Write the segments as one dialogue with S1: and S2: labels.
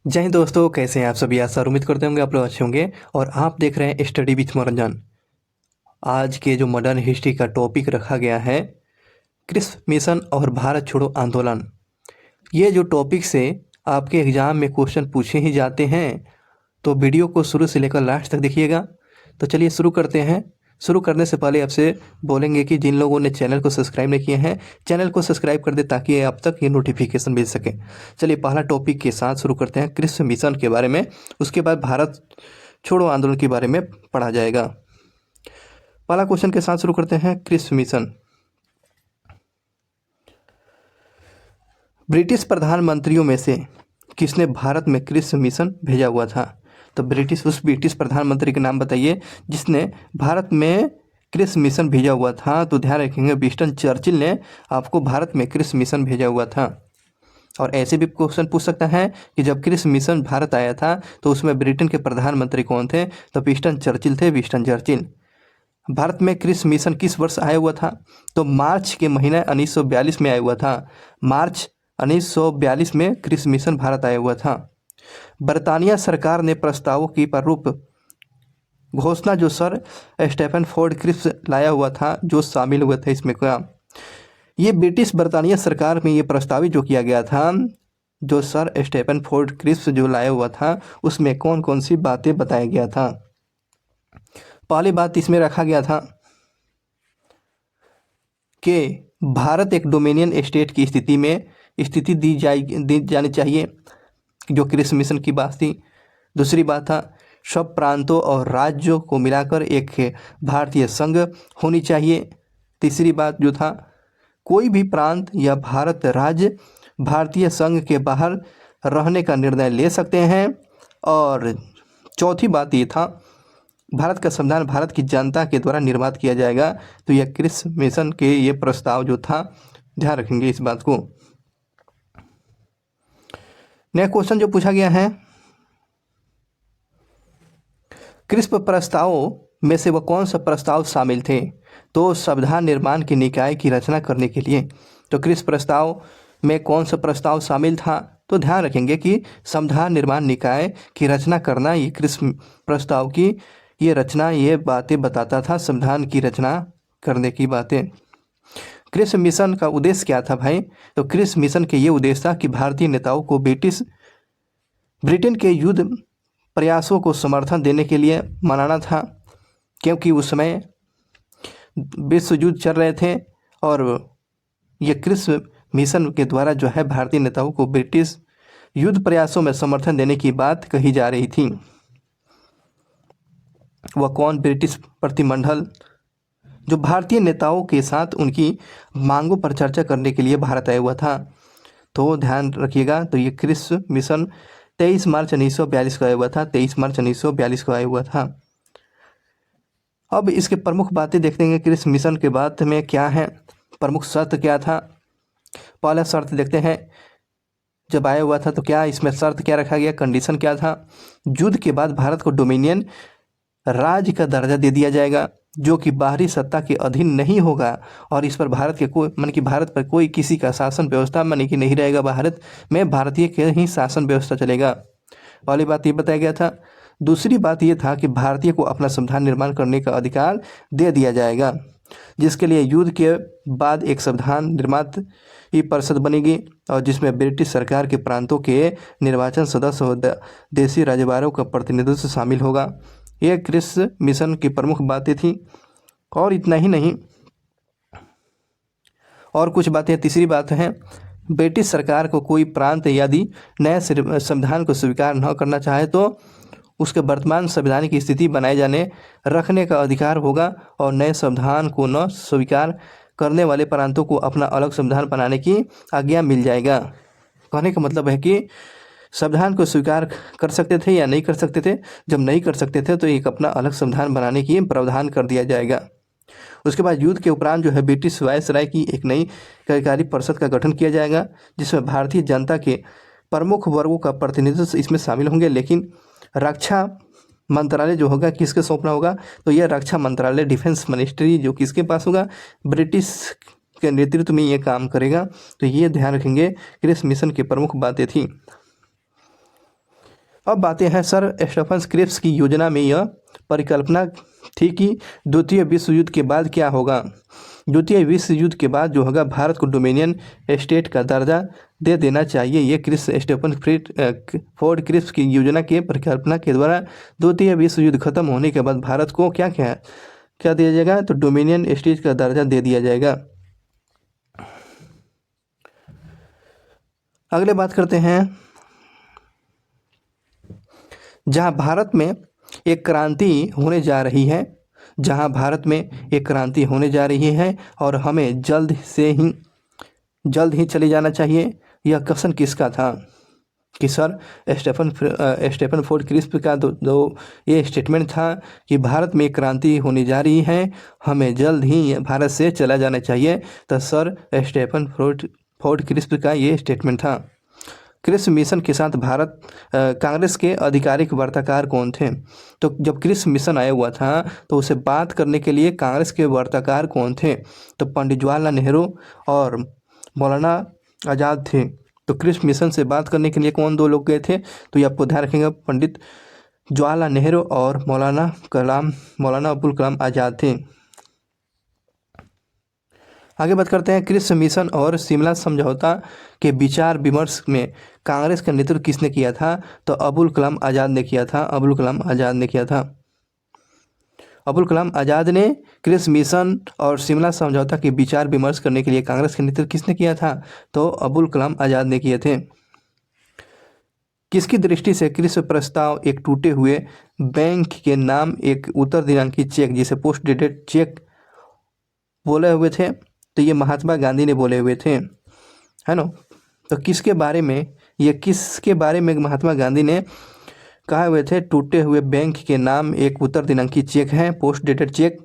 S1: जय हिंद दोस्तों, कैसे हैं आप सभी। आशा उम्मीद करते होंगे आप लोग अच्छे होंगे और आप देख रहे हैं स्टडी विथ मनोरंजन। आज के जो मॉडर्न हिस्ट्री का टॉपिक रखा गया है क्रिस मिशन और भारत छोड़ो आंदोलन। ये जो टॉपिक से आपके एग्ज़ाम में क्वेश्चन पूछे ही जाते हैं, तो वीडियो को शुरू से लेकर लास्ट तक देखिएगा। तो चलिए शुरू करते हैं। शुरू करने से पहले आपसे बोलेंगे कि जिन लोगों ने चैनल को सब्सक्राइब नहीं किए हैं, चैनल को सब्सक्राइब कर दे ताकि आप तक ये नोटिफिकेशन मिल सके। चलिए पहला टॉपिक के साथ शुरू करते हैं, क्रिस मिशन के बारे में। उसके बाद भारत छोड़ो आंदोलन के बारे में पढ़ा जाएगा। पहला क्वेश्चन के साथ शुरू करते हैं, क्रिस मिशन। ब्रिटिश प्रधानमंत्रियों में से किसने भारत में क्रिस मिशन भेजा हुआ था? तो उस ब्रिटिश प्रधानमंत्री का नाम बताइए जिसने भारत में क्रिस मिशन भेजा हुआ था। तो ध्यान रखेंगे, विंस्टन चर्चिल ने आपको भारत में क्रिस मिशन भेजा हुआ था। और ऐसे भी क्वेश्चन पूछ सकता है कि जब क्रिस मिशन भारत आया था तो उसमें ब्रिटेन के प्रधानमंत्री कौन थे? तो विंस्टन चर्चिल थे, विंस्टन चर्चिल। भारत में क्रिस मिशन किस वर्ष आया हुआ था? तो मार्च के महीने 1942 में आया हुआ था। मार्च 1942 में क्रिस मिशन भारत आया हुआ था। बरतानिया सरकार ने प्रस्तावों की प्रारूप घोषणा जो सर स्टेफन फोर्ड क्रिप्स लाया हुआ था, जो शामिल हुए थे इसमें क्या? ये ब्रिटिश बरतानिया सरकार में ये प्रस्तावित जो किया गया था, जो सर स्टेफन फोर्ड क्रिप्स जो लाया हुआ था, उसमें कौन कौन सी बातें बताया गया था? पहली बात इसमें रखा गया था कि भारत एक डोमिनियन स्टेट की स्थिति दी जानी चाहिए, जो क्रिस मिशन की बात थी। दूसरी बात था सब प्रांतों और राज्यों को मिलाकर एक भारतीय संघ होनी चाहिए। तीसरी बात जो था, कोई भी प्रांत या भारत राज्य भारतीय संघ के बाहर रहने का निर्णय ले सकते हैं। और चौथी बात ये था, भारत का संविधान भारत की जनता के द्वारा निर्मित किया जाएगा। तो यह क्रिस मिशन के ये प्रस्ताव जो था, ध्यान रखेंगे इस बात को। नेक्स्ट क्वेश्चन जो पूछा गया है, क्रिस्प प्रस्तावों में से वह कौन सा प्रस्ताव शामिल थे? तो संविधान निर्माण की निकाय की रचना करने के लिए। तो क्रिस्प प्रस्ताव में कौन सा प्रस्ताव शामिल था? तो ध्यान रखेंगे कि संविधान निर्माण निकाय की रचना करना, ये क्रिस्प प्रस्ताव की ये रचना ये बातें बताता था, संविधान की रचना करने की बातें। क्रिस मिशन का उद्देश्य क्या था भाई? तो क्रिस मिशन के ये उद्देश्य था कि भारतीय नेताओं को ब्रिटेन के युद्ध प्रयासों को समर्थन देने के लिए मनाना था, क्योंकि उस समय विश्व युद्ध चल रहे थे। और ये क्रिस मिशन के द्वारा जो है भारतीय नेताओं को ब्रिटिश युद्ध प्रयासों में समर्थन देने की बात कही जा रही थी। वह कौन? ब्रिटिश प्रतिनिधिमंडल जो भारतीय नेताओं के साथ उनकी मांगों पर चर्चा करने के लिए भारत आया हुआ था। तो ध्यान रखिएगा, तो ये क्रिस मिशन 23 मार्च 1942 को आया हुआ था। 23 मार्च 1942 को आया हुआ था। अब इसके प्रमुख बातें देखते हैं, क्रिस मिशन के बाद में क्या है, प्रमुख शर्त क्या था। पहला शर्त देखते हैं, जब आया हुआ था तो क्या इसमें शर्त क्या रखा गया, कंडीशन क्या था? युद्ध के बाद भारत को डोमिनियन राज्य का दर्जा दे दिया जाएगा, जो कि बाहरी सत्ता के अधीन नहीं होगा। और इस पर भारत पर कोई किसी का शासन व्यवस्था कि नहीं रहेगा। भारत में भारतीय के ही शासन व्यवस्था चलेगा। पहली बात ये बताया गया था। दूसरी बात ये था कि भारतीय को अपना संविधान निर्माण करने का अधिकार दे दिया जाएगा, जिसके लिए युद्ध के बाद एक संविधान निर्मात ही परिषद बनेगी, और जिसमें ब्रिटिश सरकार के प्रांतों के निर्वाचन सदस्य और देशी राजवारों का प्रतिनिधित्व शामिल होगा। ये क्रिस मिशन की प्रमुख बातें थी। और इतना ही नहीं, और कुछ बातें। तीसरी बात है, ब्रिटिश सरकार को कोई प्रांत यदि नए संविधान को स्वीकार न करना चाहे तो उसके वर्तमान संविधान की स्थिति बनाए जाने रखने का अधिकार होगा, और नए संविधान को न स्वीकार करने वाले प्रांतों को अपना अलग संविधान बनाने की आज्ञा मिल जाएगा। कहने का मतलब है कि संविधान को स्वीकार कर सकते थे या नहीं कर सकते थे। जब नहीं कर सकते थे तो एक अपना अलग संविधान बनाने की प्रावधान कर दिया जाएगा। उसके बाद युद्ध के उपरांत जो है ब्रिटिश वायसराय की एक नई कार्यकारी परिषद का गठन किया जाएगा, जिसमें भारतीय जनता के प्रमुख वर्गों का प्रतिनिधित्व इसमें शामिल होंगे। लेकिन रक्षा मंत्रालय जो होगा किसके सौंपना होगा? तो यह रक्षा मंत्रालय, डिफेंस मिनिस्ट्री, जो किसके पास होगा? ब्रिटिश के नेतृत्व में ये काम करेगा। तो ये ध्यान रखेंगे, क्रिस मिशन की प्रमुख बातें थी। अब बातें हैं सर स्टीफन क्रिप्स की योजना में यह परिकल्पना थी कि द्वितीय विश्व युद्ध के बाद क्या होगा। द्वितीय विश्व युद्ध के बाद जो होगा भारत को डोमिनियन स्टेट का दर्जा दे देना चाहिए। ये स्टीफन फोर्ड क्रिप्स की योजना के परिकल्पना के द्वारा द्वितीय विश्व युद्ध खत्म होने के बाद भारत को क्या क्या क्या दिया जाएगा, तो डोमिनियन स्टेट का दर्जा दे दिया जाएगा। अगले बात करते हैं, जहां भारत में एक क्रांति होने जा रही है, जहां भारत में एक क्रांति होने जा रही है और हमें जल्द ही चले जाना चाहिए। यह कथन किसका था कि सर स्टीफन फोर्ड क्रिप्स का दो ये स्टेटमेंट था कि भारत में एक क्रांति होने जा रही है, हमें जल्द ही भारत से चला जाना चाहिए। तो सर स्टीफन फोर्ड क्रिप्स का ये स्टेटमेंट था। क्रिप्स मिशन के साथ भारत कांग्रेस के आधिकारिक वार्ताकार कौन थे। तो जब क्रिप्स मिशन आया हुआ था तो उसे बात करने के लिए कांग्रेस के वार्ताकार कौन थे, तो पंडित जवाहरलाल नेहरू और मौलाना आज़ाद थे। तो क्रिप्स मिशन से बात करने के लिए कौन दो लोग गए थे, तो ये आपको ध्यान रखेंगे, पंडित जवाहरलाल नेहरू और मौलाना अबुल कलाम आज़ाद थे। आगे बात करते हैं, क्रिप्स मिशन और शिमला समझौता के विचार विमर्श में कांग्रेस का नेतृत्व किसने किया था, तो अबुल कलाम आज़ाद ने किया था। अबुल कलाम आज़ाद ने किया था। अबुल कलाम आज़ाद ने क्रिप्स मिशन और शिमला समझौता के विचार विमर्श करने के लिए कांग्रेस का नेतृत्व किसने किया था, तो अबुल कलाम आज़ाद ने किए थे। किसकी दृष्टि से क्रिप्स प्रस्ताव एक टूटे हुए बैंक के नाम एक उत्तर दिनांकी चेक, जिसे पोस्ट डेटेड चेक बोले हुए थे, तो ये महात्मा गांधी ने बोले हुए थे, है ना। तो किसके बारे में महात्मा गांधी ने कहा हुए थे, टूटे हुए बैंक के नाम एक उत्तर दिनांकी चेक है, post dated cheque.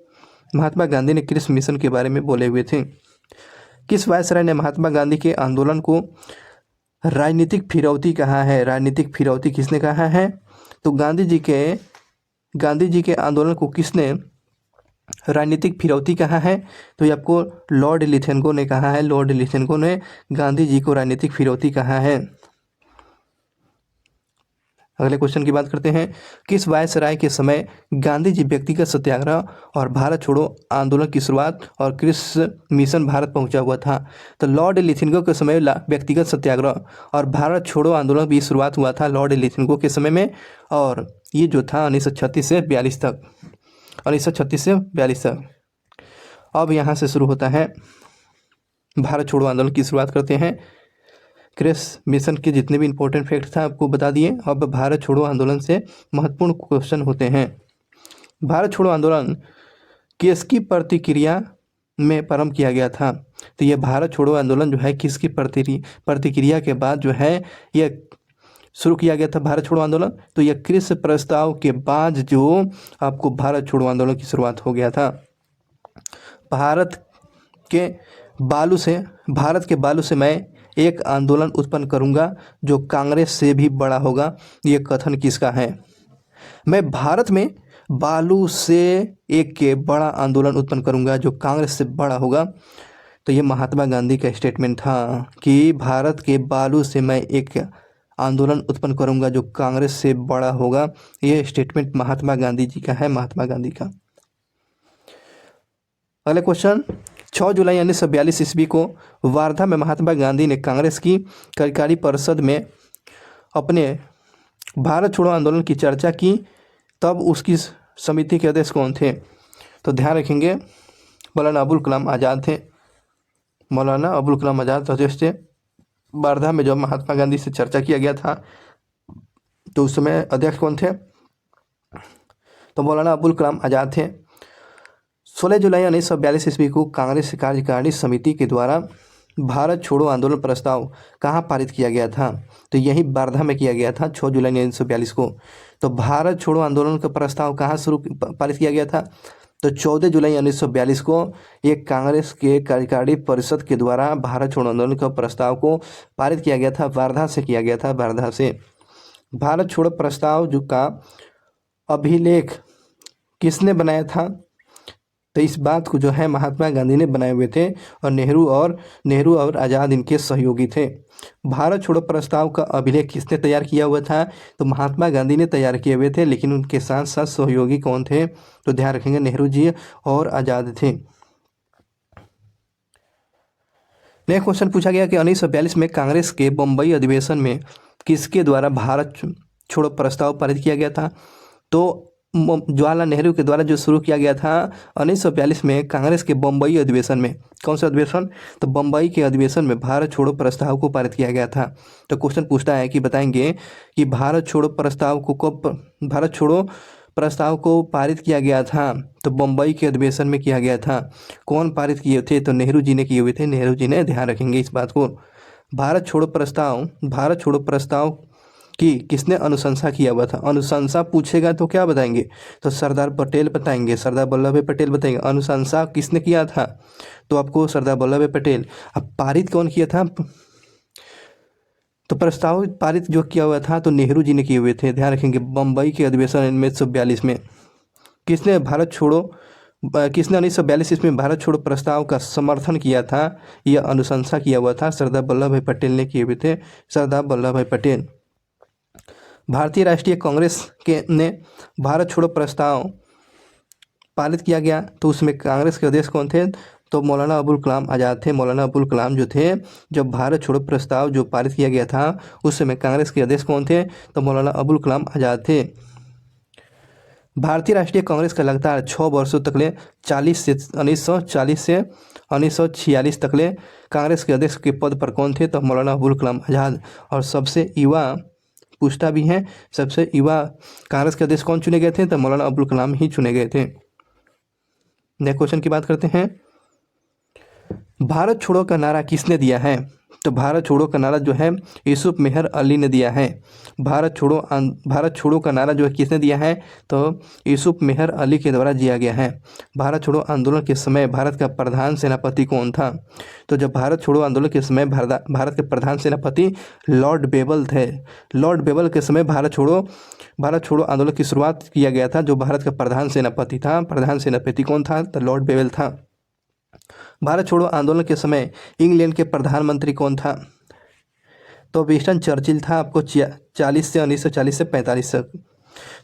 S1: Mahatma Gandhi ने क्रिप्स मिशन के बारे में बोले हुए थे। किस वायसराय ने महात्मा गांधी के आंदोलन को राजनीतिक फिरौती कहा है। राजनीतिक फिरौती किसने कहा है, तो गांधी जी के आंदोलन को किसने राजनीतिक फिरौती कहा है, तो ये आपको लॉर्ड लिथेनको ने कहा है। लॉर्ड लिथेनको ने गांधी जी को राजनीतिक फिरौती कहा है। अगले क्वेश्चन की बात करते हैं, किस वायसराय के समय गांधी जी व्यक्तिगत सत्याग्रह और भारत छोड़ो आंदोलन की शुरुआत और क्रिप्स मिशन भारत पहुंचा हुआ था, तो लॉर्ड लिथेनको के समय व्यक्तिगत सत्याग्रह और भारत छोड़ो आंदोलन की शुरुआत हुआ था लॉर्ड लिथेनको के समय में, और ये जो था 1936 से 42 तक, 1936 से 42 तक। अब यहाँ से शुरू होता है भारत छोड़ो आंदोलन की शुरुआत करते हैं। क्रिप्स मिशन के जितने भी इंपॉर्टेंट फैक्ट था आपको बता दिए। अब भारत छोड़ो आंदोलन से महत्वपूर्ण क्वेश्चन होते हैं। भारत छोड़ो आंदोलन किसकी प्रतिक्रिया में प्रारंभ किया गया था, तो ये भारत छोड़ो आंदोलन जो है किसकी प्रतिक्रिया के बाद जो है ये शुरू किया गया था भारत छोड़ो आंदोलन, तो यह क्रिप्स प्रस्ताव के बाद जो आपको भारत छोड़ो आंदोलन की शुरुआत हो गया था। भारत के बालू से मैं एक आंदोलन उत्पन्न करूंगा जो कांग्रेस से भी बड़ा होगा, ये कथन किसका है। मैं भारत में बालू से एक के बड़ा आंदोलन उत्पन्न करूंगा जो कांग्रेस से बड़ा होगा, तो ये महात्मा गांधी का स्टेटमेंट था कि भारत के बालू से मैं एक आंदोलन उत्पन्न करूंगा जो कांग्रेस से बड़ा होगा। ये स्टेटमेंट महात्मा गांधी जी का है, महात्मा गांधी का। अगला क्वेश्चन, 6 जुलाई 1942 ईस्वी को वार्धा में महात्मा गांधी ने कांग्रेस की कार्यकारी परिषद में अपने भारत छोड़ो आंदोलन की चर्चा की, तब उसकी समिति के अध्यक्ष कौन थे, तो ध्यान रखेंगे मौलाना अबुल कलाम आज़ाद थे। मौलाना अबुल कलाम आज़ाद अध्यक्ष थे। वार्धा में जब महात्मा गांधी से चर्चा किया गया था तो उस समय अध्यक्ष कौन थे, तो मौलाना अबुल कलाम आज़ाद थे। 16 जुलाई 1942 ईस्वी को कांग्रेस कार्यकारिणी समिति के द्वारा भारत छोड़ो आंदोलन प्रस्ताव कहाँ पारित किया गया था, तो यही वार्धा में किया गया था 6 जुलाई 1942 को। तो भारत छोड़ो आंदोलन का प्रस्ताव कहाँ पारित किया गया था, तो 14 जुलाई 1942 को एक कांग्रेस के कार्यकारिणी परिषद के द्वारा भारत छोड़ो आंदोलन का प्रस्ताव को पारित किया गया था, वार्धा से किया गया था, वार्धा से। भारत छोड़ो प्रस्ताव जो का अभिलेख किसने बनाया था, तो इस बात को जो है महात्मा गांधी ने बनाए हुए थे और नेहरू और आज़ाद इनके सहयोगी थे। भारत छोड़ो प्रस्ताव का अभिलेख किसने तैयार किया हुआ था? तो महात्मा गांधी ने तैयार किए हुए थे, लेकिन उनके साथ साथ सहयोगी कौन थे? तो ध्यान रखेंगे नेहरू जी और आज़ाद थे। नेक्स्ट क्वेश्चन पूछा गया कि 1942 में कांग्रेस के बम्बई अधिवेशन में किसके द्वारा भारत छोड़ो प्रस्ताव पारित किया गया था? तो जवाहरलाल नेहरू के द्वारा जो शुरू किया गया था 1942 में कांग्रेस के बम्बई अधिवेशन में। कौन सा अधिवेशन? तो बम्बई के अधिवेशन में भारत छोड़ो प्रस्ताव को पारित किया गया था। तो क्वेश्चन पूछता है कि बताएंगे कि भारत छोड़ो प्रस्ताव को पारित किया गया था? तो बम्बई के अधिवेशन में किया गया था। कौन पारित किए थे? तो नेहरू जी ने किए हुए थे। नेहरू जी ने, ध्यान रखेंगे इस बात को। भारत छोड़ो प्रस्ताव की किसने अनुशंसा किया हुआ था? अनुशंसा पूछेगा तो क्या बताएंगे? तो सरदार पटेल बताएंगे, सरदार वल्लभ भाई पटेल बताएंगे। अनुशंसा किसने किया था? तो आपको सरदार वल्लभ भाई पटेल। अब पारित कौन किया था? तो प्रस्ताव पारित जो किया हुआ था तो नेहरू जी ने किए हुए थे। ध्यान रखेंगे बम्बई के अधिवेशन 1942 में। किसने 1942 ईस्वी में भारत छोड़ो प्रस्ताव का समर्थन किया था? यह अनुशंसा किया हुआ था सरदार वल्लभ भाई पटेल ने किए हुए थे, सरदार वल्लभ भाई पटेल। भारतीय राष्ट्रीय कांग्रेस ने भारत छोड़ो प्रस्ताव पारित किया गया, तो उसमें कांग्रेस के अध्यक्ष कौन थे? तो मौलाना अबुल कलाम आज़ाद थे। मौलाना अबुल कलाम जो थे, जब भारत छोड़ो प्रस्ताव जो पारित किया गया था उस समय कांग्रेस के अध्यक्ष कौन थे? तो मौलाना अबुल कलाम आज़ाद थे। भारतीय राष्ट्रीय कांग्रेस का लगातार 6 वर्षों तकले 1940 से 1946 तकले कांग्रेस के अध्यक्ष के पद पर कौन थे? तो मौलाना अबुल कलाम आज़ाद। और सबसे युवा पूछता भी है, सबसे युवा कांग्रेस के अध्यक्ष कौन चुने गए थे? तो मौलाना अबुल कलाम ही चुने गए थे। नेक्स्ट क्वेश्चन की बात करते हैं। भारत छोड़ो का नारा किसने दिया है? तो भारत छोड़ो का नारा जो है यूसुफ मेहर अली ने दिया है। भारत छोड़ो का नारा जो है किसने दिया है? तो यूसुफ मेहर अली के द्वारा दिया गया है। भारत छोड़ो आंदोलन के समय भारत का प्रधान सेनापति कौन था? तो जब भारत छोड़ो आंदोलन के समय भारत के प्रधान सेनापति लॉर्ड बेबल थे। लॉर्ड बेबल के समय भारत छोड़ो आंदोलन की शुरुआत किया गया था। जो भारत का प्रधान सेनापति कौन था? तो लॉर्ड बेबल था। भारत छोड़ो आंदोलन के समय इंग्लैंड के प्रधानमंत्री कौन था? तो विंस्टन चर्चिल था। आपको 1940 से 45 तक।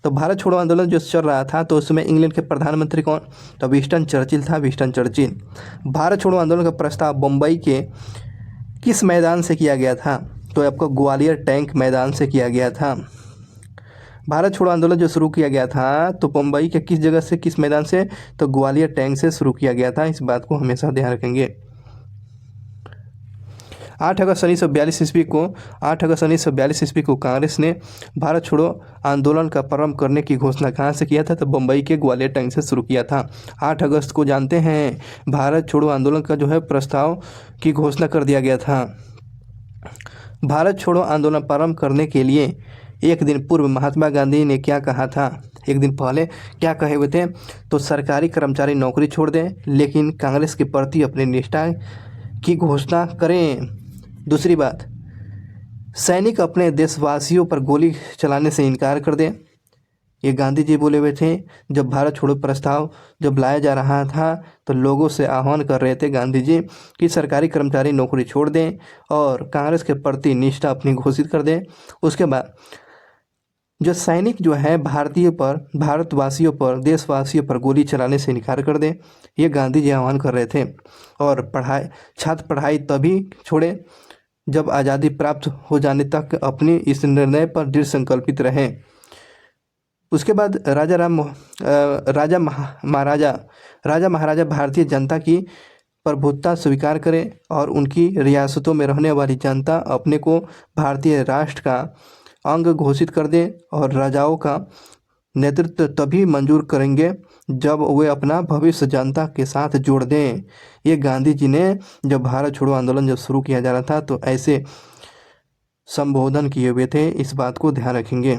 S1: तो भारत छोड़ो आंदोलन जो चल रहा था तो उसमें इंग्लैंड के प्रधानमंत्री कौन? तो विंस्टन चर्चिल था, विंस्टन चर्चिल। भारत छोड़ो आंदोलन का प्रस्ताव बम्बई के किस मैदान से किया गया था? तो आपको ग्वालियर टैंक मैदान से किया गया था। भारत छोड़ो आंदोलन जो शुरू किया गया था तो मुंबई के किस जगह से, किस मैदान से? तो ग्वालियर टैंक से शुरू किया गया था। इस बात को हमेशा ध्यान रखेंगे। 8 अगस्त 1942 ईस्वी को कांग्रेस ने भारत छोड़ो आंदोलन का प्रारंभ करने की घोषणा कहाँ से किया था? तो बम्बई के ग्वालियर टैंक से शुरू किया था। 8 अगस्त को जानते हैं भारत छोड़ो आंदोलन का जो है प्रस्ताव की घोषणा कर दिया गया था। भारत छोड़ो आंदोलन प्रारंभ करने के लिए एक दिन पूर्व महात्मा गांधी ने क्या कहा था? एक दिन पहले क्या कहे हुए थे? तो सरकारी कर्मचारी नौकरी छोड़ दें, लेकिन कांग्रेस के प्रति अपनी निष्ठा की घोषणा करें। दूसरी बात, सैनिक अपने देशवासियों पर गोली चलाने से इनकार कर दें। ये गांधी जी बोले हुए थे। जब भारत छोड़ो प्रस्ताव जब लाया जा रहा था तो लोगों से आह्वान कर रहे थे गांधी जी कि सरकारी कर्मचारी नौकरी छोड़ दें और कांग्रेस के प्रति निष्ठा अपनी घोषित कर दें। उसके बाद जो सैनिक जो है भारतवासियों पर, देशवासियों पर गोली चलाने से इनकार कर दें, ये गांधी जी आह्वान कर रहे थे। और छात्र पढ़ाई तभी छोड़े जब आज़ादी प्राप्त हो जाने तक अपनी इस निर्णय पर दृढ़ संकल्पित रहें। उसके बाद राजा महाराजा भारतीय जनता की प्रभुत्ता स्वीकार करें और उनकी रियासतों में रहने वाली जनता अपने को भारतीय राष्ट्र का अंग घोषित कर दें और राजाओं का नेतृत्व तभी मंजूर करेंगे जब वे अपना भविष्य जनता के साथ जोड़ दें। ये गांधी जी ने जब भारत छोड़ो आंदोलन जब शुरू किया जा रहा था तो ऐसे संबोधन किए हुए थे। इस बात को ध्यान रखेंगे।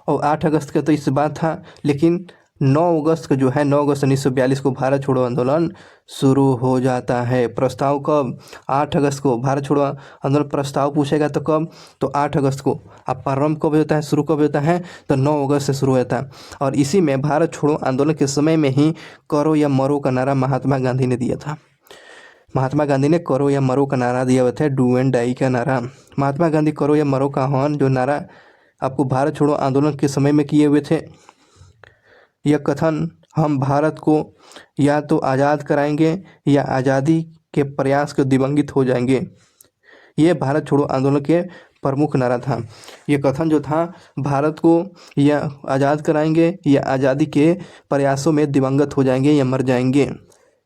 S1: और 8 अगस्त का तो इस बात था, लेकिन 9 अगस्त को जो है 9 अगस्त 1942 को भारत छोड़ो आंदोलन शुरू हो जाता है। प्रस्ताव कब? 8 अगस्त को। भारत छोड़ो आंदोलन प्रस्ताव पूछेगा तो कब? तो 8 अगस्त को। अब प्रारंभ कब होता है, शुरू कब होता है? तो 9 अगस्त से शुरू होता है। और इसी में भारत छोड़ो आंदोलन के समय में ही करो या मरो का नारा महात्मा गांधी ने दिया था। महात्मा गांधी ने करो या मरो का नारा दिया हुआ था, डू एंड डाई का नारा। महात्मा गांधी करो या मरो का आह्वान जो नारा आपको भारत छोड़ो आंदोलन के समय में किए हुए थे। यह कथन हम भारत को या तो आज़ाद कराएंगे या आज़ादी के प्रयास को दिवंगित हो जाएंगे, ये भारत छोड़ो आंदोलन के प्रमुख नारा था। ये कथन जो था भारत को या आज़ाद कराएंगे या आज़ादी के प्रयासों में दिवंगत हो जाएंगे या मर जाएंगे,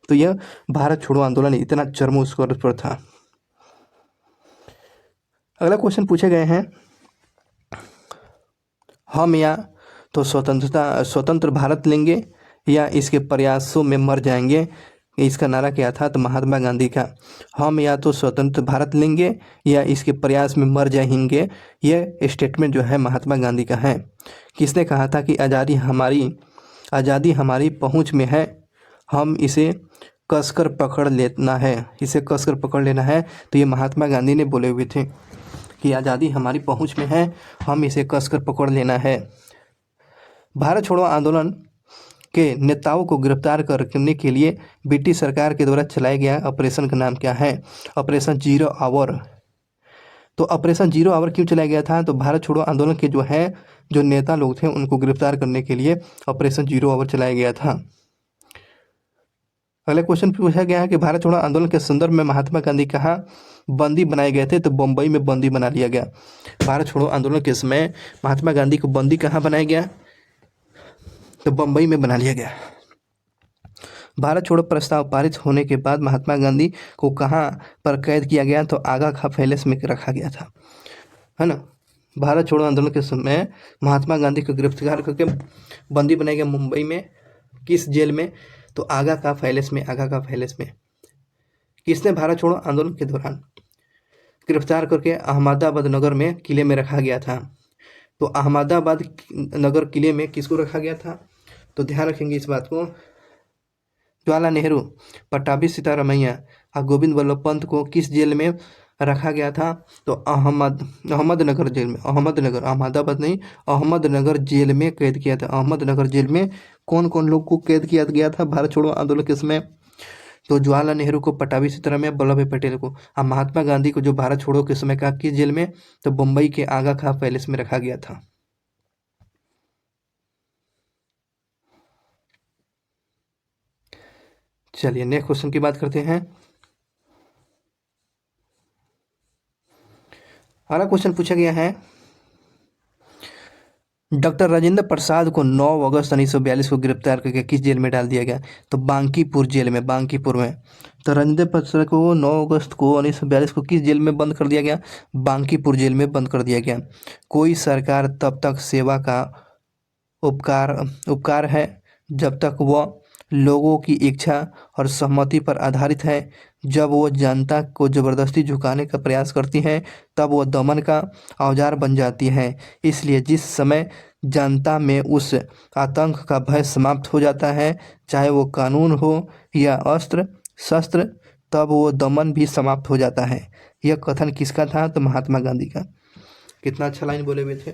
S1: तो यह भारत छोड़ो आंदोलन इतना चरमोत्कर्ष पर था। अगला क्वेश्चन पूछे गए हैं, हम या तो स्वतंत्र भारत लेंगे या इसके प्रयासों में मर जाएंगे। इसका नारा क्या था? तो महात्मा गांधी का हम या तो स्वतंत्र भारत लेंगे या इसके प्रयास में मर जाएंगे, यह स्टेटमेंट जो है महात्मा गांधी का है। किसने कहा था कि आज़ादी हमारी पहुंच में है, हम इसे कसकर पकड़ लेना है, इसे कसकर पकड़ लेना है। तो ये महात्मा गांधी ने बोले हुए थे कि आज़ादी हमारी पहुंच में है, हम इसे कसकर पकड़ लेना है। भारत छोड़ो आंदोलन के नेताओं को गिरफ्तार करने के लिए ब्रिटिश सरकार के द्वारा चलाया गया ऑपरेशन का नाम क्या है? Operation 0 hour. तो ऑपरेशन 0 आवर क्यों चलाया गया था? तो भारत छोड़ो आंदोलन के जो नेता लोग थे उनको गिरफ्तार करने के लिए ऑपरेशन 0 आवर चलाया गया था। अगला क्वेश्चन पूछा गया है कि भारत छोड़ो आंदोलन के संदर्भ में महात्मा गांधी कहाँ बंदी बनाए गए थे? तो बम्बई में बंदी बना लिया गया। भारत छोड़ो आंदोलन के समय महात्मा गांधी को बंदी कहाँ बनाया गया? तो बम्बई में बना लिया गया। भारत छोड़ो प्रस्ताव पारित होने के बाद महात्मा गांधी को कहाँ पर कैद किया गया? तो आगा खां पैलेस में रखा गया था, है ना। भारत छोड़ो आंदोलन के समय महात्मा गांधी को गिरफ्तार करके बंदी बनाया गया मुंबई में। किस जेल में? तो आगा खां पैलेस में। आगा खां पैलेस में किसने भारत छोड़ो आंदोलन के दौरान गिरफ्तार करके अहमदाबाद नगर में किले में रखा गया था? तो अहमदाबाद नगर किले में किसको रखा गया था? तो ध्यान रखेंगे इस बात को, जवाहरलाल नेहरू, पट्टाभी सीतारामैया और गोविंद वल्लभ पंत को किस जेल में रखा गया था? तो अहमदनगर जेल में। अहमदनगर, अहमदाबाद नहीं, अहमदनगर जेल में कैद किया था। अहमदनगर जेल में कौन कौन लोग को कैद किया गया था भारत छोड़ो आंदोलन के समय? तो जवाहरलाल नेहरू को, पट्टाभी सीतारामैया, वल्लभ भाई पटेल को। और महात्मा गांधी को जो भारत छोड़ो के समय का किस जेल में? तो मुंबई के आगा खां पैलेस में रखा गया था। चलिए नेक्स्ट क्वेश्चन की बात करते हैं। अगला क्वेश्चन पूछा गया है, डॉक्टर राजेंद्र प्रसाद को 9 अगस्त 1942 को गिरफ्तार करके किस जेल में डाल दिया गया? तो बांकीपुर जेल में। बांकीपुर में। तो राजेंद्र प्रसाद को 9 अगस्त को 1942 को किस जेल में बंद कर दिया गया? बांकीपुर जेल में बंद कर दिया गया। कोई सरकार तब तक सेवा का उपकार है जब तक वह लोगों की इच्छा और सहमति पर आधारित है। जब वो जनता को जबरदस्ती झुकाने का प्रयास करती हैं तब वो दमन का औजार बन जाती है। इसलिए जिस समय जनता में उस आतंक का भय समाप्त हो जाता है, चाहे वो कानून हो या अस्त्र शस्त्र, तब वो दमन भी समाप्त हो जाता है। यह कथन किसका था? तो महात्मा गांधी का। कितना अच्छा लाइन बोले हुए थे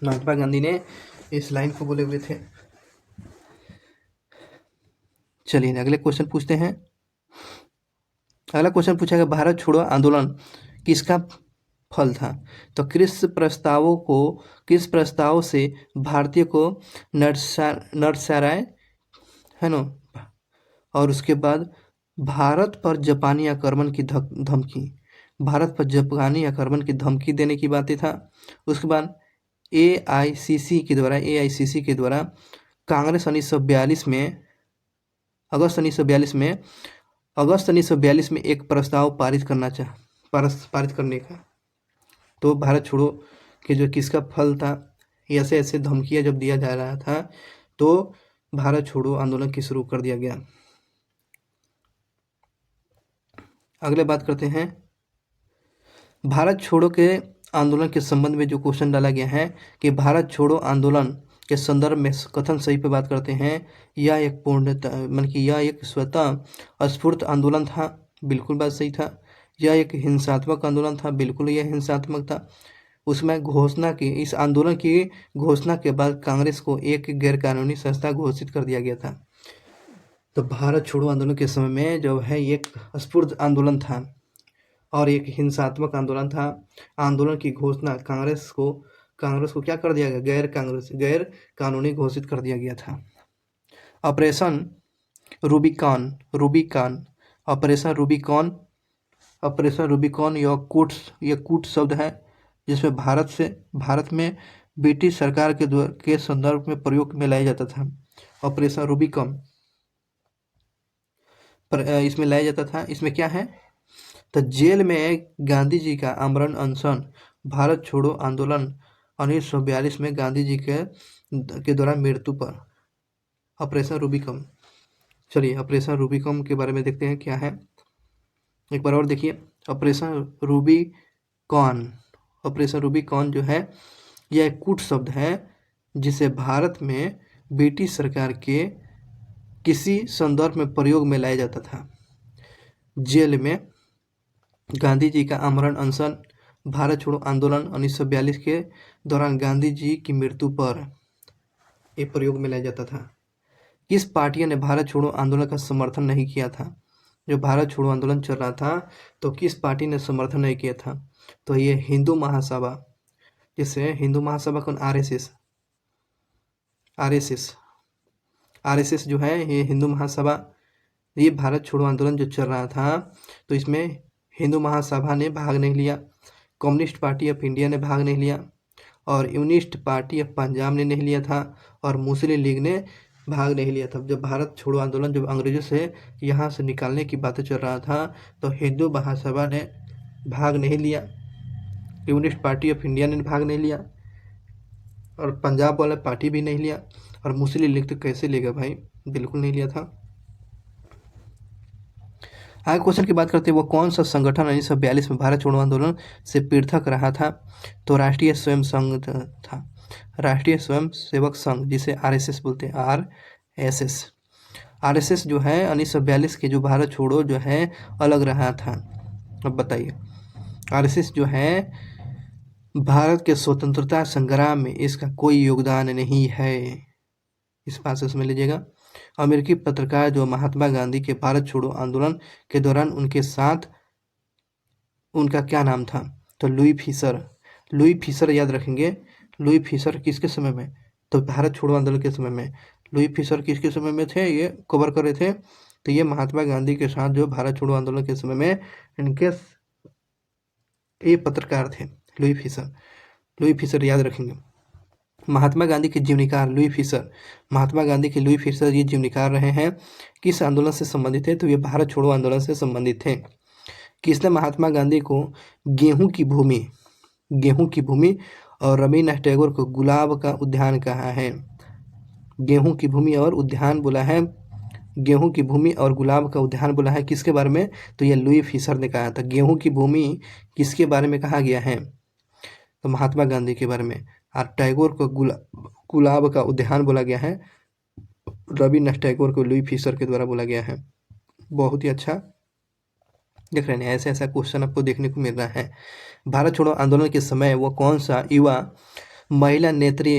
S1: महात्मा गांधी ने, इस लाइन को बोले हुए थे। चलिए अगले क्वेश्चन पूछते हैं। अगला क्वेश्चन पूछा गया, भारत छोड़ो आंदोलन किसका फल था? तो किस प्रस्ताव से भारतीय को नरसराय, है ना, और उसके बाद भारत पर जापानी आक्रमण की धमकी, भारत पर जापानी आक्रमण की धमकी देने की बातें था। उसके बाद एआईसीसी के द्वारा कांग्रेस 1942 में अगस्त 1942 में एक प्रस्ताव पारित करने का। तो भारत छोड़ो के जो किसका फल था? ऐसे ऐसे धमकियां जब दिया जा रहा था तो भारत छोड़ो आंदोलन की शुरू कर दिया गया। अगले बात करते हैं, भारत छोड़ो के आंदोलन के संबंध में जो क्वेश्चन डाला गया है कि भारत छोड़ो आंदोलन के संदर्भ में कथन सही पे बात करते हैं, यह एक मतलब कि यह एक स्वतः स्फूर्त आंदोलन था, बिल्कुल बात सही था। यह एक हिंसात्मक आंदोलन था, बिल्कुल यह हिंसात्मक था। उसमें घोषणा की, इस आंदोलन की घोषणा के बाद कांग्रेस को एक गैरकानूनी संस्था घोषित कर दिया गया था। तो भारत छोड़ो आंदोलन के समय में जो है एक स्फूर्त आंदोलन था और एक हिंसात्मक आंदोलन था। आंदोलन की घोषणा कांग्रेस को क्या कर दिया गया, गैर कानूनी घोषित कर दिया गया था। ऑपरेशन रूबिकॉन ऑपरेशन रूबिकॉन यह कूट शब्द है जिसमें भारत में ब्रिटिश सरकार के संदर्भ में प्रयोग में लाया जाता था। ऑपरेशन रूबिकॉन इसमें लाया जाता था। इसमें क्या है, तो जेल में गांधी जी का आमरण अनशन, भारत छोड़ो आंदोलन 1942 में गांधी जी के दौरान मृत्यु पर। ऑपरेशन रूबिकॉन, चलिए ऑपरेशन रूबिकॉन के बारे में देखते हैं क्या है, एक बार और देखिए। ऑपरेशन रूबिकॉन जो है यह एक कूट शब्द है जिसे भारत में ब्रिटिश सरकार के किसी संदर्भ में प्रयोग में लाया जाता था। जेल में गांधी जी का आमरण अनशन, भारत छोड़ो आंदोलन 1942 के दौरान गांधी जी की मृत्यु पर ये प्रयोग में लाया जाता था। किस पार्टियों ने भारत छोड़ो आंदोलन का समर्थन नहीं किया था? जो भारत छोड़ो आंदोलन चल रहा था तो किस पार्टी ने समर्थन नहीं किया था? तो ये हिंदू महासभा, जिसे हिंदू महासभा कौन, आरएसएस जो है ये हिंदू महासभा, ये भारत छोड़ो आंदोलन जो चल रहा था तो इसमें हिंदू महासभा ने भाग नहीं लिया, कम्युनिस्ट पार्टी ऑफ इंडिया ने भाग नहीं लिया और यूनिस्ट पार्टी ऑफ पंजाब ने नहीं लिया था और मुस्लिम लीग ने भाग नहीं लिया था। जब भारत छोड़ो आंदोलन जब अंग्रेजों से यहाँ से निकालने की बातें चल रहा था तो हिंदू महासभा ने भाग नहीं लिया, कम्युनिस्ट पार्टी ऑफ इंडिया ने भाग नहीं लिया और पंजाब वाला पार्टी भी नहीं लिया और मुस्लिम लीग तो कैसे लेगा भाई, बिल्कुल नहीं लिया था। आगे क्वेश्चन की बात करते हैं, वो कौन सा संगठन 1942 में भारत छोड़ो आंदोलन से पृथक रहा था? तो राष्ट्रीय स्वयं संघ था, राष्ट्रीय स्वयं सेवक संघ जिसे आरएसएस बोलते हैं, आरएसएस जो है 1942 के जो भारत छोड़ो जो है अलग रहा था। अब बताइए, आरएसएस जो है भारत के स्वतंत्रता संग्राम में इसका कोई योगदान नहीं है, इस बात से समझ लीजिएगा। अमेरिकी पत्रकार जो महात्मा गांधी के भारत छोड़ो आंदोलन के दौरान उनके साथ, उनका क्या नाम था? तो लुई फिशर याद रखेंगे। लुई फिशर किसके समय में? तो भारत छोड़ो आंदोलन के समय में। लुई फिशर किसके समय में थे, ये कवर कर रहे थे, तो ये महात्मा गांधी के साथ जो भारत छोड़ो आंदोलन के समय में इनके ये पत्रकार थे लुई फिशर याद रखेंगे। महात्मा गांधी के जीवनीकार लुई फिशर ये जीवनीकार रहे हैं। किस आंदोलन से संबंधित थे? तो ये भारत छोड़ो आंदोलन से संबंधित थे। किसने महात्मा गांधी को गेहूं की भूमि और रवीन्द्रनाथ टैगोर को गुलाब का उद्यान कहा है? गेहूं की भूमि और उद्यान बोला है, गेहूं की भूमि और गुलाब का उद्यान बोला है किसके बारे में? तो ये लुई फिशर ने कहा था। गेहूं की भूमि किसके बारे में कहा गया है? तो महात्मा गांधी के बारे में। और टैगोर को गुलाब का उद्यान बोला गया है, रवीन्द्रनाथ टैगोर को लुई फिशर के द्वारा बोला गया है। बहुत ही अच्छा देख रहे हैं, ऐसे ऐसा क्वेश्चन आपको देखने को मिल रहा है। भारत छोड़ो आंदोलन के समय वो कौन सा युवा महिला नेत्री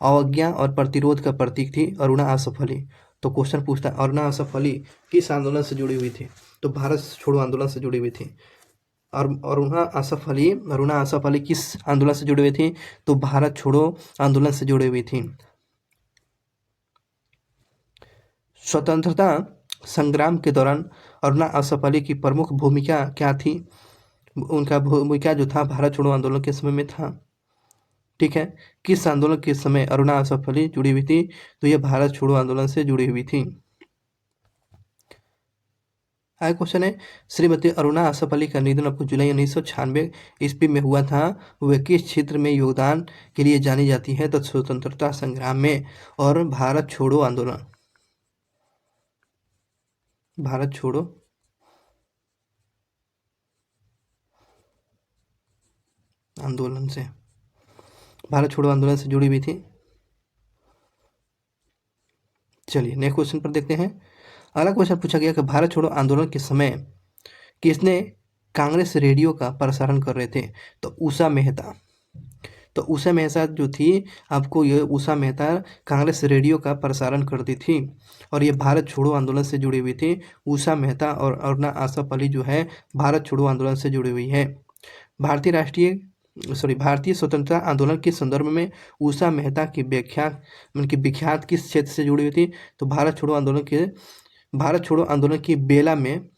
S1: अवज्ञा और प्रतिरोध का प्रतीक थी? अरुणा आसफ अली। तो क्वेश्चन पूछता है अरुणा आसफ अली किस आंदोलन से जुड़ी हुई थी? तो भारत छोड़ो आंदोलन से जुड़ी हुई थी। और अरुणा आसफ अली किस आंदोलन से जुड़ी हुई थी? तो भारत छोड़ो आंदोलन से जुड़ी हुई थी। स्वतंत्रता संग्राम के दौरान अरुणा आसफ अली की प्रमुख भूमिका क्या थी? उनका भूमिका जो था भारत छोड़ो आंदोलन के समय में था। ठीक है, किस आंदोलन के समय अरुणा आसफ अली जुड़ी हुई थी? तो यह भारत छोड़ो आंदोलन से जुड़ी हुई थी। आगे क्वेश्चन है, श्रीमती अरुणा आसफ अली का निधन आपको जुलाई 1996 ईस्वी में हुआ था। वह किस क्षेत्र में योगदान के लिए जानी जाती है? तो स्वतंत्रता संग्राम में और भारत छोड़ो आंदोलन से जुड़ी हुई थी। चलिए नेक्स्ट क्वेश्चन पर देखते हैं। अगला क्वेश्चन पूछा गया कि भारत छोड़ो आंदोलन के समय किसने कांग्रेस रेडियो का प्रसारण कर रहे थे? तो उषा मेहता। तो उषा मेहता जो थी, आपको ये उषा मेहता कांग्रेस रेडियो का प्रसारण करती थी और ये भारत छोड़ो आंदोलन से जुड़ी हुई थी। उषा मेहता और अरुणा आसफ अली जो है भारत छोड़ो आंदोलन से जुड़ी हुई है। भारतीय स्वतंत्रता आंदोलन के संदर्भ में उषा मेहता की विख्यात किस क्षेत्र से जुड़ी हुई थी? तो भारत छोड़ो आंदोलन की बेला में,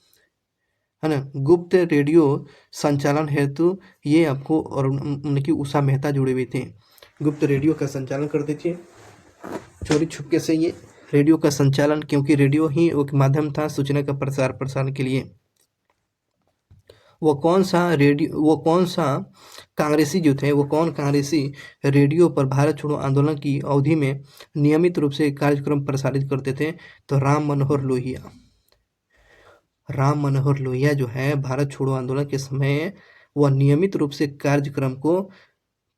S1: है ना, गुप्त रेडियो संचालन हेतु ये आपको और उनकी उषा मेहता जुड़ी हुई थी। गुप्त रेडियो का संचालन करती थी, चोरी छुपके से ये रेडियो का संचालन, क्योंकि रेडियो ही एक माध्यम था सूचना का प्रसारण के लिए। वो कौन सा कांग्रेसी जो थे, वो कौन कांग्रेसी रेडियो पर भारत छोड़ो आंदोलन की अवधि में नियमित रूप से कार्यक्रम प्रसारित करते थे? तो राम मनोहर लोहिया जो है भारत छोड़ो आंदोलन के समय वह नियमित रूप से कार्यक्रम को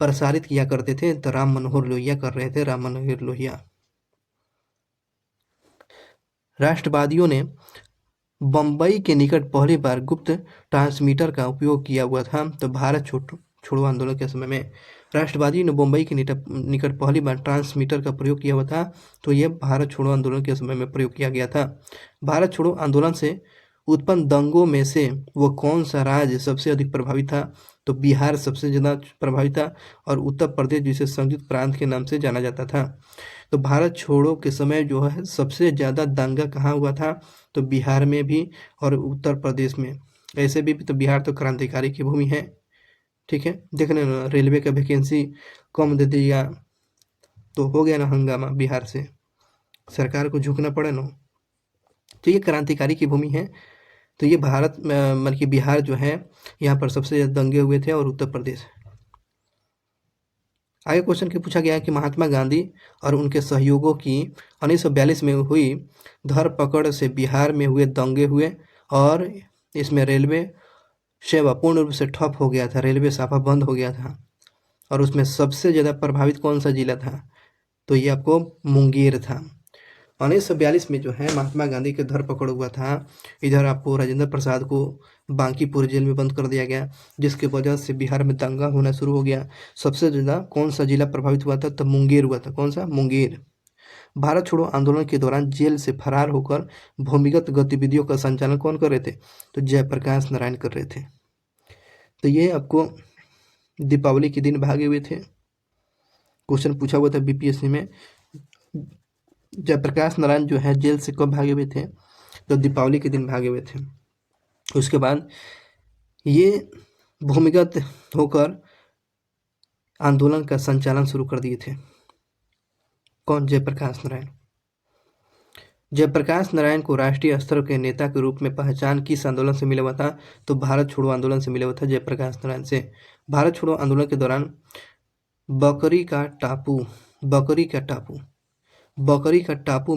S1: प्रसारित किया करते थे। तो राम मनोहर लोहिया कर रहे थे, राम मनोहर लोहिया। राष्ट्रवादियों ने बम्बई के निकट पहली बार गुप्त ट्रांसमीटर का उपयोग किया हुआ था। तो भारत छोड़ो आंदोलन के समय में राष्ट्रवादी ने बम्बई के निकट पहली बार ट्रांसमीटर का प्रयोग किया हुआ था। तो यह भारत छोड़ो आंदोलन के समय में प्रयोग किया गया था। भारत छोड़ो आंदोलन से उत्पन्न दंगों में से वो कौन सा राज्य सबसे अधिक प्रभावित था? तो बिहार सबसे ज़्यादा प्रभावित था और उत्तर प्रदेश जिसे संयुक्त प्रांत के नाम से जाना जाता था। तो भारत छोड़ो के समय जो है सबसे ज़्यादा दंगा कहाँ हुआ था? तो बिहार में भी और उत्तर प्रदेश में। ऐसे भी तो बिहार तो क्रांतिकारी की भूमि है, ठीक है। देख रहे ना, रेलवे का वैकेंसी कम दे दिया तो हो गया ना हंगामा, बिहार से सरकार को झुकना पड़ा ना। तो ये क्रांतिकारी की भूमि है। तो ये भारत मतलब कि बिहार जो है यहाँ पर सबसे ज़्यादा दंगे हुए थे और उत्तर प्रदेश। आगे क्वेश्चन के पूछा गया है कि महात्मा गांधी और उनके सहयोगियों की 1942 में हुई धरपकड़ से बिहार में हुए दंगे हुए और इसमें रेलवे सेवा पूर्ण रूप से ठप हो गया था, रेलवे साफा बंद हो गया था। और उसमें सबसे ज़्यादा प्रभावित कौन सा जिला था? तो ये आपको मुंगेर था। 1942 में जो है महात्मा गांधी के धरपकड़ हुआ था। इधर आपको राजेंद्र प्रसाद को बांकीपुर जेल में बंद कर दिया गया, जिसके वजह से बिहार में दंगा होना शुरू हो गया। सबसे ज़्यादा कौन सा जिला प्रभावित हुआ था? तो मुंगेर हुआ था। कौन सा? मुंगेर। भारत छोड़ो आंदोलन के दौरान जेल से फरार होकर भूमिगत गतिविधियों का संचालन कौन कर रहे थे? तो जयप्रकाश नारायण कर रहे थे। तो ये आपको दीपावली के दिन भागे हुए थे। क्वेश्चन पूछा हुआ था बीपीएससी में, जयप्रकाश नारायण जो है जेल से कब भागे हुए थे? तो दीपावली के दिन भागे हुए थे। उसके बाद ये भूमिगत होकर आंदोलन का संचालन शुरू कर दिए थे। कौन? जयप्रकाश नारायण। जयप्रकाश नारायण को राष्ट्रीय स्तर के नेता के रूप में पहचान किस आंदोलन से मिला हुआ था? तो भारत छोड़ो आंदोलन से मिला हुआ था जयप्रकाश नारायण से। भारत छोड़ो आंदोलन के दौरान बकरी का टापू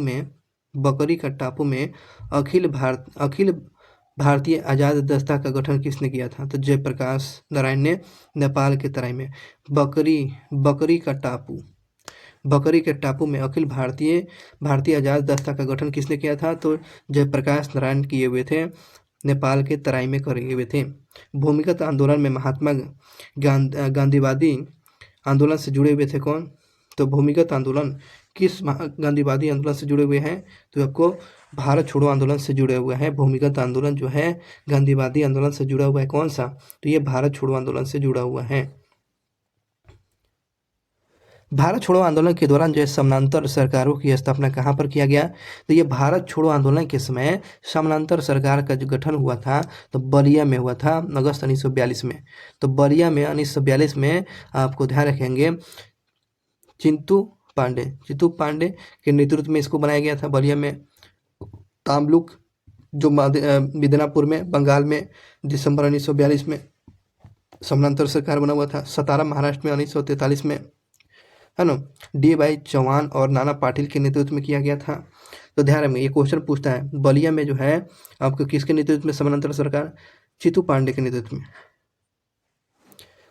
S1: में अखिल भारतीय आज़ाद दस्ता का गठन किसने किया था? तो जयप्रकाश नारायण ने नेपाल के तराई में बकरी के टापू में अखिल भारतीय आज़ाद दस्ता का गठन किसने किया था? तो जयप्रकाश नारायण किए हुए थे, नेपाल के तराई में करे हुए थे। भूमिगत आंदोलन में महात्मा गांधीवादी आंदोलन से जुड़े हुए थे कौन? तो भूमिगत आंदोलन किस गांधीवादी आंदोलन से जुड़े हुए हैं? तो आपको भारत छोड़ो आंदोलन से जुड़े हुए हैं। भूमिगत आंदोलन जो है गांधीवादी आंदोलन से जुड़ा हुआ है। कौन सा? तो ये भारत छोड़ो आंदोलन से जुड़ा हुआ है। भारत छोड़ो आंदोलन के दौरान जो है समानांतर सरकारों की स्थापना कहाँ पर किया गया? तो ये भारत छोड़ो आंदोलन के समय समानांतर सरकार का जो गठन हुआ था तो बलिया में हुआ था अगस्त 1942 में। तो बलिया में 1942 में आपको ध्यान रखेंगे चिंतू पांडे के नेतृत्व में इसको बनाया गया था। बलिया में तामलुक जो मिदनापुर में बंगाल में दिसंबर 1942 में समानांतर सरकार बना हुआ था। सतारा महाराष्ट्र में 1943 में, है ना, D.Y. चौहान और नाना पाटिल के नेतृत्व में किया गया था। तो ध्यान रखें, ये क्वेश्चन पूछता है बलिया में जो है आपको किसके नेतृत्व में समानांतर सरकार? चित्तू पांडे के नेतृत्व में।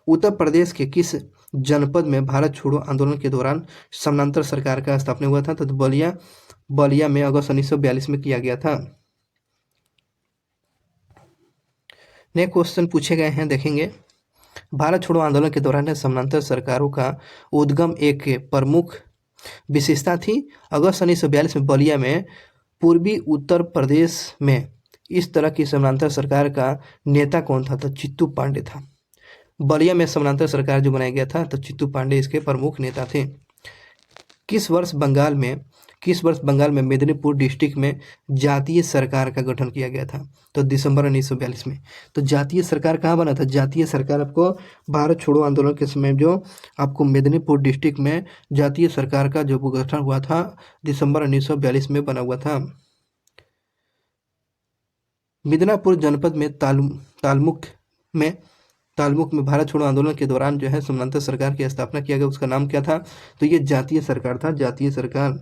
S1: उत्तर प्रदेश के किस जनपद में भारत छोड़ो आंदोलन के दौरान समानांतर सरकार का स्थापना हुआ था? तो बलिया में अगस्त 1942 में किया गया था। नेक्स्ट क्वेश्चन पूछे गए हैं, देखेंगे। भारत छोड़ो आंदोलन के दौरान समानांतर सरकारों का उद्गम एक प्रमुख विशेषता थी। अगस्त 1942 में बलिया में पूर्वी उत्तर प्रदेश में इस तरह की समानांतर सरकार का नेता कौन था? तो चित्तू पांडे था। बलिया में समानांतर सरकार जो बनाया गया था, तो चित्तू पांडे इसके प्रमुख नेता थे। किस वर्ष बंगाल में मेदिनीपुर डिस्ट्रिक्ट में जातीय सरकार का गठन किया गया था? तो दिसंबर 1942 में। तो जातीय सरकार कहाँ बना था? जातीय सरकार आपको भारत छोड़ो आंदोलन के समय जो आपको मेदिनीपुर डिस्ट्रिक्ट में जातीय सरकार का जो गठन हुआ था, दिसंबर 1942 में बना हुआ था। मिदनापुर जनपद में तालमुख में भारत छोड़ो आंदोलन के दौरान जो है समानांतर सरकार की स्थापना किया गया, उसका नाम क्या था? तो ये जातीय सरकार था, जातीय सरकार।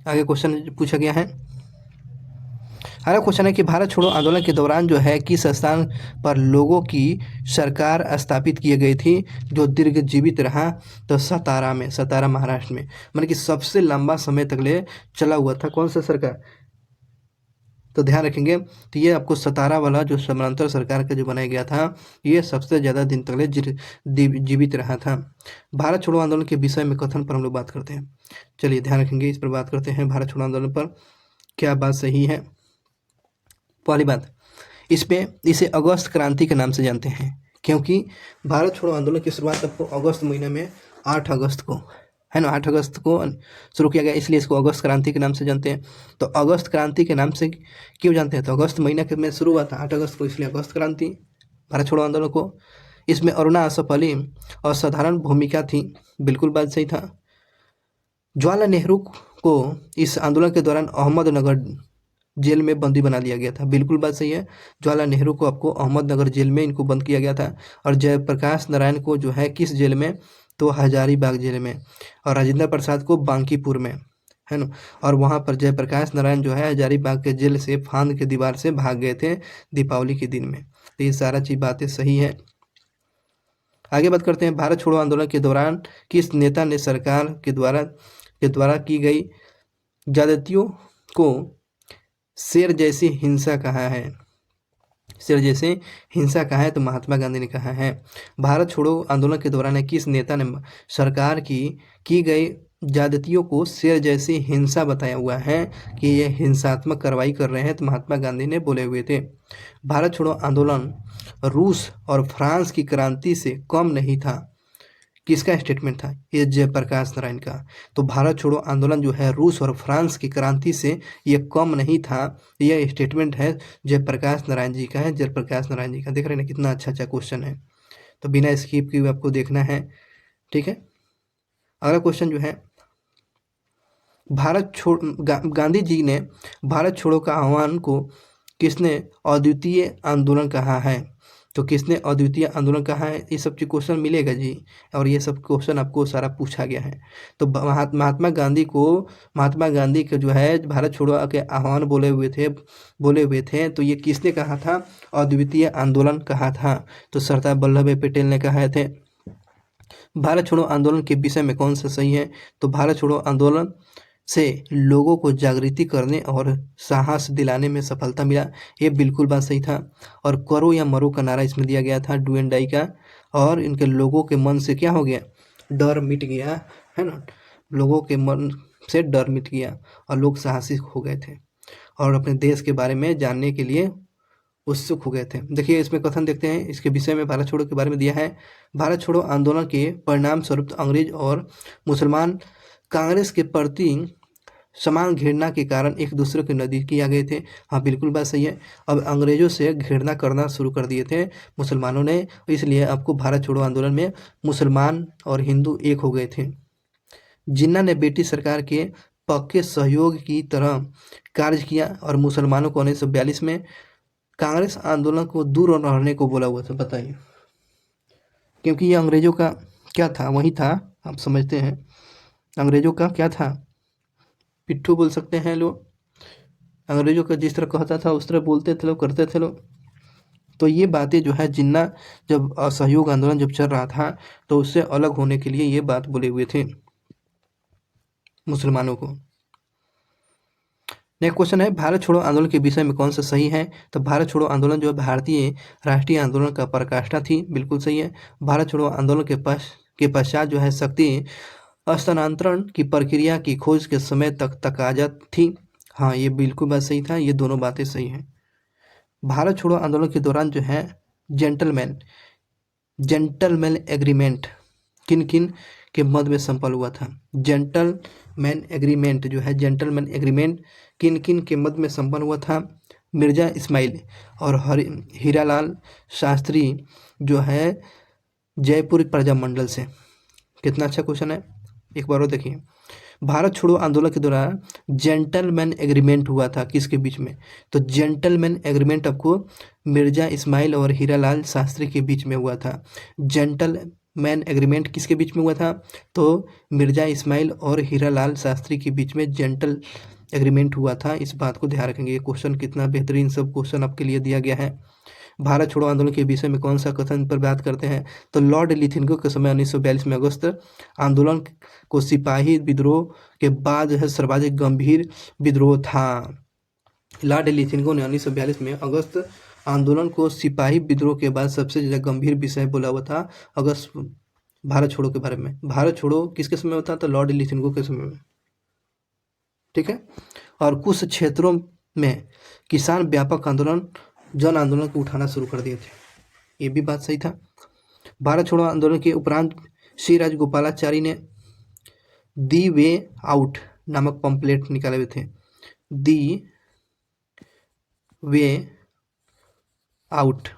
S1: आगे क्वेश्चन पूछा गया है। अगला क्वेश्चन है कि भारत छोड़ो आंदोलन के दौरान जो है किस स्थान पर लोगों की सरकार स्थापित की गई थी जो दीर्घ जीवित रहा? तो सतारा में, सतारा महाराष्ट्र में, मतलब कि सबसे लंबा समय तक ले चला हुआ था। कौन सा सरकार? तो ध्यान रखेंगे, तो ये आपको सतारा वाला जो समानांतर सरकार का जो बनाया गया था, ये सबसे ज़्यादा दिन तक ले जीवित रहा था। भारत छोड़ो आंदोलन के विषय में कथन पर हम लोग बात करते हैं। चलिए ध्यान रखेंगे, इस पर बात करते हैं। भारत छोड़ो आंदोलन पर क्या बात सही है? पहली बात, इसे अगस्त क्रांति के नाम से जानते हैं, क्योंकि भारत छोड़ो आंदोलन की शुरुआत आपको अगस्त महीने में 8 अगस्त को, है ना, 8 अगस्त को शुरू किया गया, इसलिए इसको अगस्त क्रांति के नाम से जानते हैं। तो अगस्त क्रांति के नाम से क्यों जानते हैं? तो अगस्त महीना के में शुरू हुआ था 8 अगस्त को, इसलिए अगस्त क्रांति भारत छोड़ो आंदोलन को। इसमें अरुणा असफ अली असाधारण भूमिका थी, बिल्कुल बात सही था। जवाहरलाल नेहरू को इस आंदोलन के दौरान अहमदनगर जेल में बंदी बना लिया गया था, बिल्कुल बात सही है। जवाहरलाल नेहरू को आपको अहमदनगर जेल में इनको बंद किया गया था। और जयप्रकाश नारायण को जो है किस जेल में? तो हजारीबाग जेल में। और राजेंद्र प्रसाद को बांकीपुर में, है ना। और वहाँ पर जयप्रकाश नारायण जो है हजारीबाग के जेल से फांद के दीवार से भाग गए थे दीपावली के दिन में। तो ये सारा चीज बातें सही है। आगे बात करते हैं। भारत छोड़ो आंदोलन के दौरान किस नेता ने सरकार के द्वारा की गई ज्यादतियों को शेर जैसी हिंसा कहा है? शेर जैसे हिंसा कहा है? तो महात्मा गांधी ने कहा है। भारत छोड़ो आंदोलन के दौरान किस नेता ने सरकार की गई ज्यादतियों को शेर जैसी हिंसा बताया हुआ है कि ये हिंसात्मक कार्रवाई कर रहे हैं? तो महात्मा गांधी ने बोले हुए थे। भारत छोड़ो आंदोलन रूस और फ्रांस की क्रांति से कम नहीं था, किसका स्टेटमेंट था? ये जयप्रकाश नारायण का। तो भारत छोड़ो आंदोलन जो है रूस और फ्रांस की क्रांति से ये कम नहीं था, यह स्टेटमेंट है जयप्रकाश नारायण जी का है, जयप्रकाश नारायण जी का। देख रहे हैं ना, कितना अच्छा अच्छा क्वेश्चन है, तो बिना स्किप किए आपको देखना है, ठीक है। अगला क्वेश्चन जो है, गांधी जी ने भारत छोड़ो का आह्वान को किसने अद्वितीय आंदोलन कहा है? तो किसने अद्वितीय आंदोलन कहा है? ये सब क्वेश्चन मिलेगा जी, और ये सब क्वेश्चन आपको सारा पूछा गया है। तो महात्मा गांधी के जो है भारत छोड़ो के आह्वान बोले हुए थे, तो ये किसने कहा था? अद्वितीय आंदोलन कहा था। तो सरदार वल्लभ भाई पटेल ने कहा थे। भारत छोड़ो आंदोलन के विषय में कौन सा सही है? तो भारत छोड़ो आंदोलन से लोगों को जागृति करने और साहस दिलाने में सफलता मिला, ये बिल्कुल बात सही था। और करो या मरो का नारा इसमें दिया गया था, डू एंड डाई का। और इनके लोगों के मन से क्या हो गया? डर मिट गया, है ना। लोगों के मन से डर मिट गया और लोग साहसी हो गए थे और अपने देश के बारे में जानने के लिए उत्सुक हो गए थे। देखिए इसमें कथन देखते हैं, इसके विषय में भारत छोड़ो के बारे में दिया है। भारत छोड़ो आंदोलन के परिणाम स्वरूप अंग्रेज और मुसलमान कांग्रेस के प्रति समान घृणा के कारण एक दूसरे के नज़दीकी आ गए थे। हाँ बिल्कुल बात सही है। अब अंग्रेजों से घृणा करना शुरू कर दिए थे मुसलमानों ने, इसलिए आपको भारत छोड़ो आंदोलन में मुसलमान और हिंदू एक हो गए थे। जिन्ना ने ब्रिटिश सरकार के पक्के सहयोग की तरह कार्य किया और मुसलमानों को 1942 में कांग्रेस आंदोलन को दूर रहने को बोला हुआ था। बताइए, क्योंकि ये अंग्रेजों का क्या था? वही था, आप समझते हैं। अंग्रेजों का क्या था? पिट्ठू बोल सकते हैं लोग। अंग्रेजों का जिस तरह कहता था उस तरह बोलते थे लोग, करते थे लोग। तो ये बातें जो है जिन्ना जब असहयोग आंदोलन जब चल रहा था तो उससे अलग होने के लिए ये बात बोले हुए थे मुसलमानों को। नेक्स्ट क्वेश्चन है भारत छोड़ो आंदोलन के विषय में कौन सा सही है। तो भारत छोड़ो आंदोलन जो है भारतीय राष्ट्रीय आंदोलन का पराकाष्ठा थी, बिल्कुल सही है। भारत छोड़ो आंदोलन के पश्चात जो है शक्ति हस्तांतरण की प्रक्रिया की खोज के समय तक तकाजा थी। हाँ, ये बिल्कुल बात सही था, ये दोनों बातें सही हैं। भारत छोड़ो आंदोलन के दौरान जो है जेंटलमैन एग्रीमेंट किन किन के मध्य में संपन्न हुआ था। जेंटलमैन एग्रीमेंट किन किन के मध्य में संपन्न हुआ था। मिर्जा इस्माइल और हीरालाल शास्त्री जो है जयपुर प्रजामंडल से। कितना अच्छा क्वेश्चन है, एक बार और देखिए। भारत छोड़ो आंदोलन के दौरान जेंटलमैन एग्रीमेंट हुआ था किसके बीच में। तो जेंटलमैन एग्रीमेंट आपको मिर्जा इस्माइल और हीरालाल शास्त्री के बीच में हुआ था। जेंटलमैन एग्रीमेंट किसके बीच में हुआ था। तो मिर्जा इस्माइल और हीरालाल शास्त्री के बीच में जेंटल एग्रीमेंट हुआ था। इस बात को ध्यान रखेंगे। ये क्वेश्चन कितना बेहतरीन सब क्वेश्चन आपके लिए दिया गया है। भारत छोड़ो आंदोलन के विषय में कौन सा कथन पर बात करते हैं। तो लॉर्ड लिथिंगो के समय 1942 में अगस्त आंदोलन को सिपाही विद्रोह के बाद है सर्वाधिक गंभीर विद्रोह था। लॉर्ड लिथिंगो ने 1942 में अगस्त आंदोलन को सिपाही विद्रोह के बाद सबसे ज़्यादा गंभीर विषय बोला हुआ था। अगस्त भारत छोड़ो के बारे में। भारत छोड़ो किसके समय होता था। तो लॉर्ड लिथिंगो के समय में, ठीक है। और कुछ क्षेत्रों में किसान व्यापक आंदोलन जन आंदोलन को उठाना शुरू कर दिए थे, ये भी बात सही था। भारत छोड़ो आंदोलन के उपरांत श्री राजगोपालाचारी ने दी वे आउट नामक पंपलेट निकाले हुए थे। दी वे आउट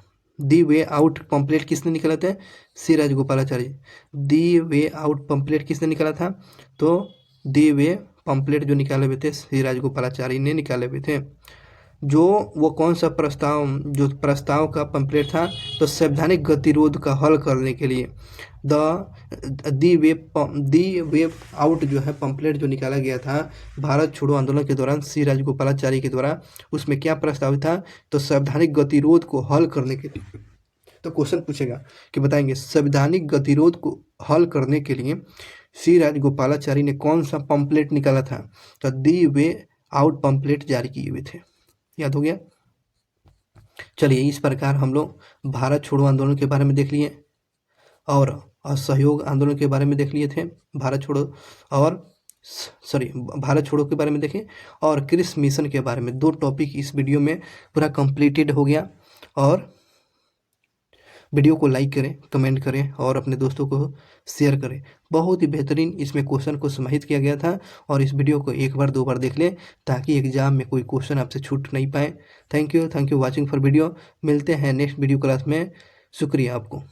S1: पंपलेट किसने निकाला था। श्री राजगोपालाचारी। दी वे आउट पंपलेट किसने निकाला था। तो दी वे पंपलेट जो निकाले हुए थे श्री राजगोपालाचारी ने निकाले हुए थे। जो वो कौन सा प्रस्ताव का पंपलेट था। तो संवैधानिक गतिरोध का हल करने के लिए दी वे आउट जो है पंपलेट जो निकाला गया था भारत छोड़ो आंदोलन के दौरान श्री राजगोपालाचारी के द्वारा, उसमें क्या प्रस्ताव था। तो संवैधानिक गतिरोध को हल करने के लिए। तो क्वेश्चन पूछेगा कि बताएंगे संवैधानिक गतिरोध को हल करने के लिए श्री राजगोपालाचारी ने कौन सा पंपलेट निकाला था। तो दी वे आउट पंपलेट जारी किए हुए थे। याद हो गया। चलिए, इस प्रकार हम लोग भारत छोड़ो आंदोलन के बारे में देख लिए और असहयोग आंदोलन के बारे में देख लिए थे। भारत छोड़ो के बारे में देखें और क्रिस मिशन के बारे में। 2 टॉपिक इस वीडियो में पूरा कंप्लीटेड हो गया। और वीडियो को लाइक करें, कमेंट करें और अपने दोस्तों को शेयर करें। बहुत ही बेहतरीन इसमें क्वेश्चन को समाहित किया गया था और इस वीडियो को 1 बार 2 बार देख लें ताकि एग्जाम में कोई क्वेश्चन आपसे छूट नहीं पाए। Thank you watching for video. मिलते हैं नेक्स्ट वीडियो क्लास में। शुक्रिया आपको।